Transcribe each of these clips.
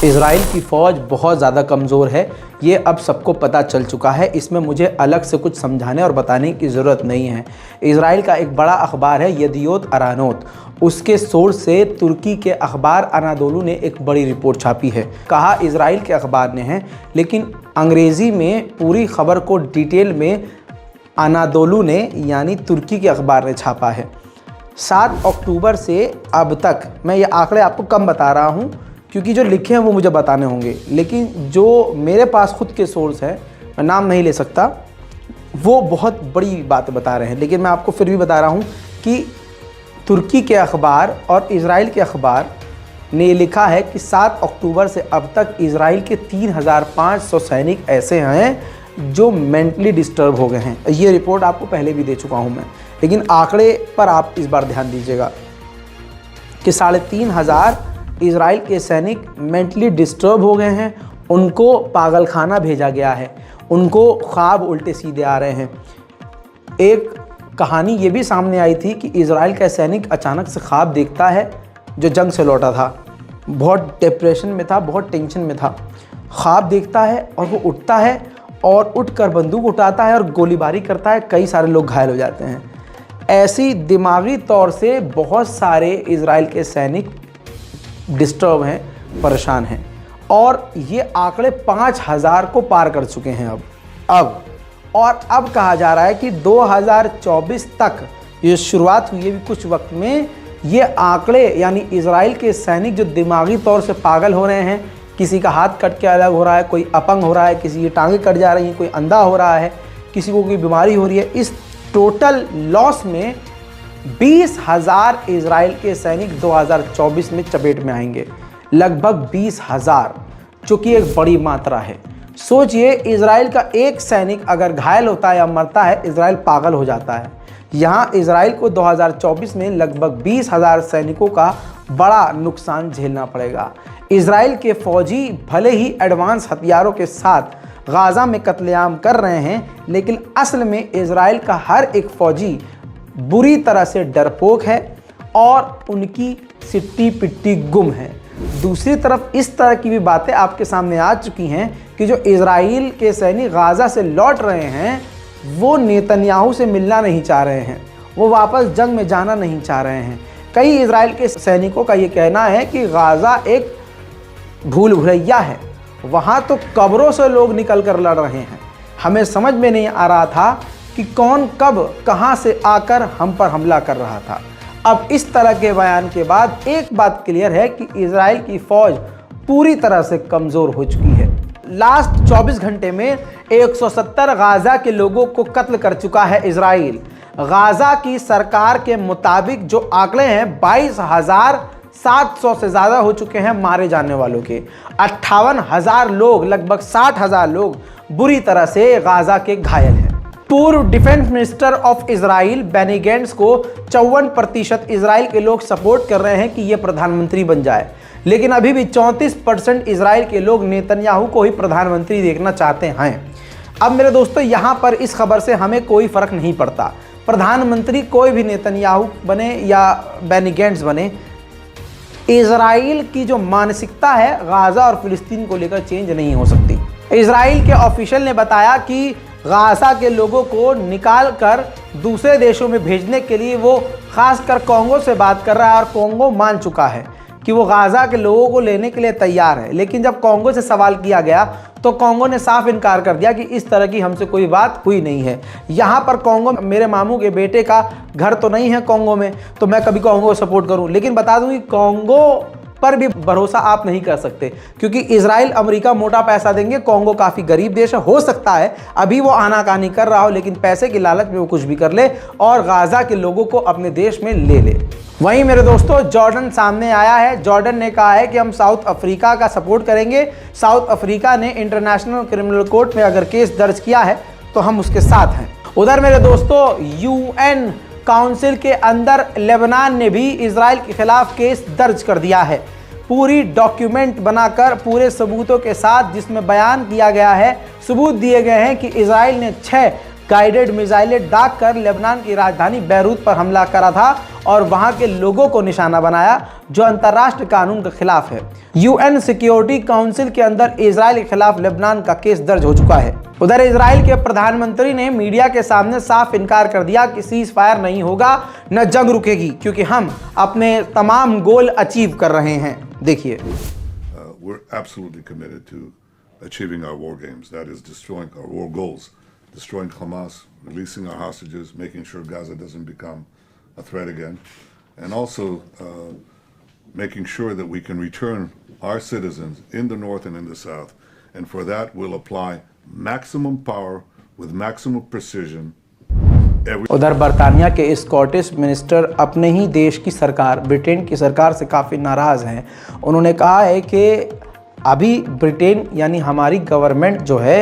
Israel की फ़ौज बहुत ज़्यादा कमज़ोर है, ये अब सबको पता चल चुका है। इसमें मुझे अलग से कुछ समझाने और बताने की ज़रूरत नहीं है। इज़राइल का एक बड़ा अखबार है येदियोत अरानोत, उसके सोर्स से तुर्की के अखबार अनादोलू ने एक बड़ी रिपोर्ट छापी है। कहा इज़राइल के अखबार ने है, लेकिन अंग्रेज़ी में पूरी खबर को डिटेल में अनादोलू ने यानी तुर्की के अखबार ने छापा है। 7 अक्टूबर से अब तक, मैं ये आंकड़े आपको कम बता रहा हूँ क्योंकि जो लिखे हैं वो मुझे बताने होंगे, लेकिन जो मेरे पास खुद के सोर्स है, मैं नाम नहीं ले सकता, वो बहुत बड़ी बात बता रहे हैं। लेकिन मैं आपको फिर भी बता रहा हूँ कि तुर्की के अखबार और इज़राइल के अखबार ने लिखा है कि 7 अक्टूबर से अब तक इज़राइल के 3500 सैनिक ऐसे हैं जो मेंटली डिस्टर्ब हो गए हैं। ये रिपोर्ट आपको पहले भी दे चुका हूँ मैं, लेकिन आंकड़े पर आप इस बार ध्यान दीजिएगा कि 3500 इज़राइल के सैनिक मेंटली डिस्टर्ब हो गए हैं, उनको पागलखाना भेजा गया है, उनको ख्वाब उल्टे सीधे आ रहे हैं। एक कहानी ये भी सामने आई थी कि इज़राइल का सैनिक अचानक से ख्वाब देखता है, जो जंग से लौटा था, बहुत डिप्रेशन में था, बहुत टेंशन में था, ख्वाब देखता है और वो उठता है और उठकर बंदूक उठाता है और गोलीबारी करता है, कई सारे लोग घायल हो जाते हैं। ऐसी दिमागी तौर से बहुत सारे इज़राइल के सैनिक डिस्टर्ब हैं, परेशान हैं, और ये आंकड़े 5000 को पार कर चुके हैं अब कहा जा रहा है कि 2024 तक, ये शुरुआत हुई है भी कुछ वक्त में, ये आंकड़े यानी इज़राइल के सैनिक जो दिमागी तौर से पागल हो रहे हैं, किसी का हाथ कट के अलग हो रहा है, कोई अपंग हो रहा है, किसी की टांगें कट जा रही हैं, कोई अंधा हो रहा है, किसी को कोई बीमारी हो रही है, इस टोटल लॉस में 20,000 इज़राइल के सैनिक 2024 में चपेट में आएंगे। लगभग 20,000, जो कि एक बड़ी मात्रा है। सोचिए, इज़राइल का एक सैनिक अगर घायल होता है या मरता है, इज़राइल पागल हो जाता है। यहाँ इज़राइल को 2024 में लगभग 20,000 सैनिकों का बड़ा नुकसान झेलना पड़ेगा। इज़राइल के फौजी भले ही एडवांस हथियारों के साथ गाज़ा में कत्लेआम कर रहे हैं, लेकिन असल में इज़राइल का हर एक फौजी बुरी तरह से डरपोक है और उनकी सिट्टी पिट्टी गुम है। दूसरी तरफ इस तरह की भी बातें आपके सामने आ चुकी हैं कि जो इज़राइल के सैनिक गाज़ा से लौट रहे हैं, वो नेतन्याहू से मिलना नहीं चाह रहे हैं, वो वापस जंग में जाना नहीं चाह रहे हैं। कई इज़राइल के सैनिकों का ये कहना है कि गाज़ा एक भूल भुलैया है, वहाँ तो कब्रों से लोग निकल कर लड़ रहे हैं। हमें समझ में नहीं आ रहा था कि कौन कब कहां से आकर हम पर हमला कर रहा था। अब इस तरह के बयान के बाद एक बात क्लियर है कि इज़राइल की फ़ौज पूरी तरह से कमज़ोर हो चुकी है। लास्ट 24 घंटे में 170 गाज़ा के लोगों को कत्ल कर चुका है इज़राइल। गाज़ा की सरकार के मुताबिक जो आंकड़े हैं, 22,700 से ज़्यादा हो चुके हैं मारे जाने वालों के। 58,000 लोग, लगभग 60,000 लोग बुरी तरह से गाज़ा के घायल हैं। पूर्व defence minister of Israel Benny Gantz को 54% इज़राइल के लोग सपोर्ट कर रहे हैं कि ये प्रधानमंत्री बन जाए, लेकिन अभी भी 34% इज़राइल के लोग नेतन्याहू को ही प्रधानमंत्री देखना चाहते हैं। अब मेरे दोस्तों, यहाँ पर इस खबर से हमें कोई फ़र्क नहीं पड़ता, प्रधानमंत्री कोई भी नेतन्याहू बने या बेनी गैंट्स बने, इज़राइल की जो मानसिकता है गाज़ा और फिलिस्तीन को लेकर चेंज नहीं हो सकती। इज़राइल के ऑफिशियल ने बताया कि गाज़ा के लोगों को निकाल कर दूसरे देशों में भेजने के लिए वो खासकर कोंगो से बात कर रहा है, और कोंगो मान चुका है कि वो गाज़ा के लोगों को लेने के लिए तैयार है। लेकिन जब कोंगो से सवाल किया गया तो कोंगो ने साफ इनकार कर दिया कि इस तरह की हमसे कोई बात हुई नहीं है। यहाँ पर कोंगो, मेरे मामू के बेटे का घर तो नहीं है कोंगो में, तो मैं कभी कोंगो को सपोर्ट करूँ, लेकिन बता दूँ कि कोंगो पर भी भरोसा आप नहीं कर सकते, क्योंकि इज़राइल अमेरिका मोटा पैसा देंगे, कोंगो काफ़ी गरीब देश है, हो सकता है अभी वो आनाकानी कर रहा हो, लेकिन पैसे की लालच में वो कुछ भी कर ले और गाज़ा के लोगों को अपने देश में ले ले। वहीं मेरे दोस्तों, जॉर्डन सामने आया है। जॉर्डन ने कहा है कि हम साउथ अफ्रीका का सपोर्ट करेंगे। साउथ अफ्रीका ने इंटरनेशनल क्रिमिनल कोर्ट में अगर केस दर्ज किया है तो हम उसके साथ हैं। उधर मेरे दोस्तों, यूएन काउंसिल के अंदर लेबनान ने भी इज़राइल के खिलाफ केस दर्ज कर दिया है, पूरी डॉक्यूमेंट बनाकर पूरे सबूतों के साथ, जिसमें बयान किया गया है, सबूत दिए गए हैं कि इज़राइल ने 6 गाइडेड मिसाइलें दाग कर लेबनान की राजधानी बैरूत पर हमला करा था और वहां के लोगों को निशाना बनाया, जो अंतर्राष्ट्रीय कानून के खिलाफ है। यूएन सिक्योरिटी काउंसिल के अंदर इजराइल के खिलाफ लेबनान का केस दर्ज हो चुका है। उधर इजराइल के प्रधानमंत्री ने मीडिया के सामने साफ इनकार कर दिया कि सीज फायर नहीं होगा, न जंग रुकेगी, क्योंकि हम अपने तमाम गोल अचीव कर रहे हैं। देखिए, we're absolutely committed to achieving our war games. That is destroying our war goals, destroying Hamas, releasing our hostages, making sure Gaza doesn't become a threat again, and also making sure that we can return our citizens in the north and in the south. And for that, we'll apply maximum power with maximum precision. उधर बरतानिया के Scottish minister अपने ही देश की सरकार, Britain की सरकार से काफ़ी नाराज़ हैं। उन्होंने कहा है कि अभी ब्रिटेन यानी हमारी गवर्नमेंट जो है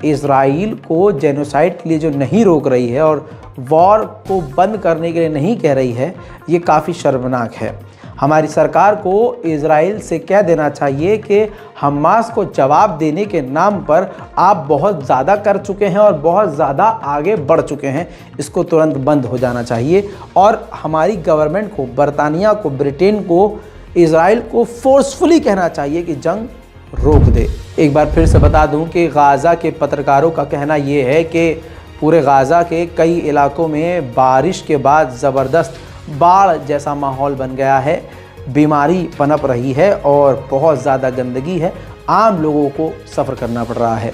इज़राइल को जेनोसाइड के लिए जो नहीं रोक रही है और वॉर को बंद करने के लिए नहीं कह रही है, ये काफ़ी शर्मनाक है। हमारी सरकार को इज़राइल से कह देना चाहिए कि हमास को जवाब देने के नाम पर आप बहुत ज़्यादा कर चुके हैं और बहुत ज़्यादा आगे बढ़ चुके हैं, इसको तुरंत बंद हो जाना चाहिए। और हमारी गवर्नमेंट को, बरतानिया को, ब्रिटेन को, इज़राइल को फोर्सफुली कहना चाहिए कि जंग रोक दे। एक बार फिर से बता दूं कि गाज़ा के पत्रकारों का कहना ये है कि पूरे गाज़ा के कई इलाकों में बारिश के बाद ज़बरदस्त बाढ़ जैसा माहौल बन गया है, बीमारी पनप रही है और बहुत ज़्यादा गंदगी है, आम लोगों को सफ़र करना पड़ रहा है।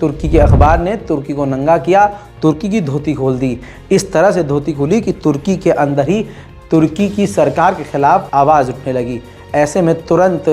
तुर्की के अखबार ने तुर्की को नंगा किया, तुर्की की धोती खोल दी। इस तरह से धोती खुली कि तुर्की के अंदर ही तुर्की की सरकार के खिलाफ आवाज़ उठने लगी। ऐसे में तुरंत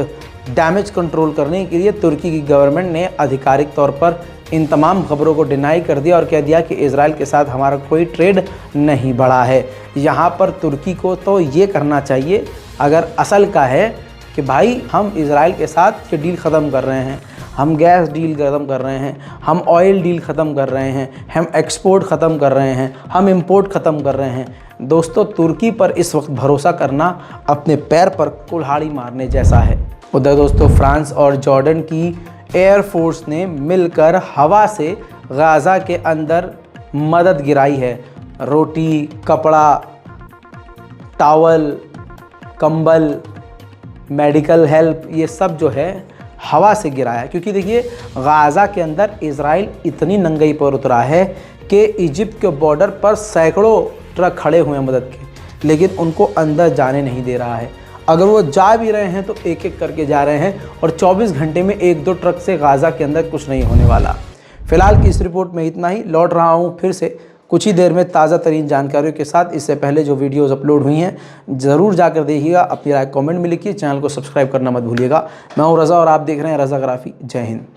डैमेज कंट्रोल करने के लिए तुर्की की गवर्नमेंट ने आधिकारिक तौर पर इन तमाम खबरों को डिनाई कर दिया और कह दिया कि इज़राइल के साथ हमारा कोई ट्रेड नहीं बढ़ा है। यहाँ पर तुर्की को तो ये करना चाहिए, अगर असल का है कि भाई हम इज़राइल के साथ ये डील ख़त्म कर रहे हैं, हम गैस डील ख़त्म कर रहे हैं, हम ऑयल डील ख़त्म कर रहे हैं, हम एक्सपोर्ट ख़त्म कर रहे हैं, हम इंपोर्ट ख़त्म कर रहे हैं। दोस्तों, तुर्की पर इस वक्त भरोसा करना अपने पैर पर कुल्हाड़ी मारने जैसा है। उधर दोस्तों, फ्रांस और जॉर्डन की एयरफोर्स ने मिलकर हवा से गाज़ा के अंदर मदद गिराई है। रोटी, कपड़ा, टॉवल, कंबल, मेडिकल हेल्प, ये सब जो है हवा से गिराया। क्योंकि देखिए, गाज़ा के अंदर इज़राइल इतनी नंगाई पर उतरा है कि इजिप्ट के बॉर्डर पर सैकड़ों ट्रक खड़े हुए हैं मदद के, लेकिन उनको अंदर जाने नहीं दे रहा है। अगर वो जा भी रहे हैं तो एक एक करके जा रहे हैं और 24 घंटे में 1-2 ट्रक से गाज़ा के अंदर कुछ नहीं होने वाला। फिलहाल की इस रिपोर्ट में इतना ही। लौट रहा हूँ फिर से कुछ ही देर में ताज़ा तरीन जानकारियों के साथ। इससे पहले जो वीडियोस अपलोड हुई हैं ज़रूर जाकर देखिएगा, अपनी राय कमेंट में लिखिए, चैनल को सब्सक्राइब करना मत भूलिएगा। मैं हूँ रज़ा और आप देख रहे हैं रज़ाग्राफी। जय हिंद।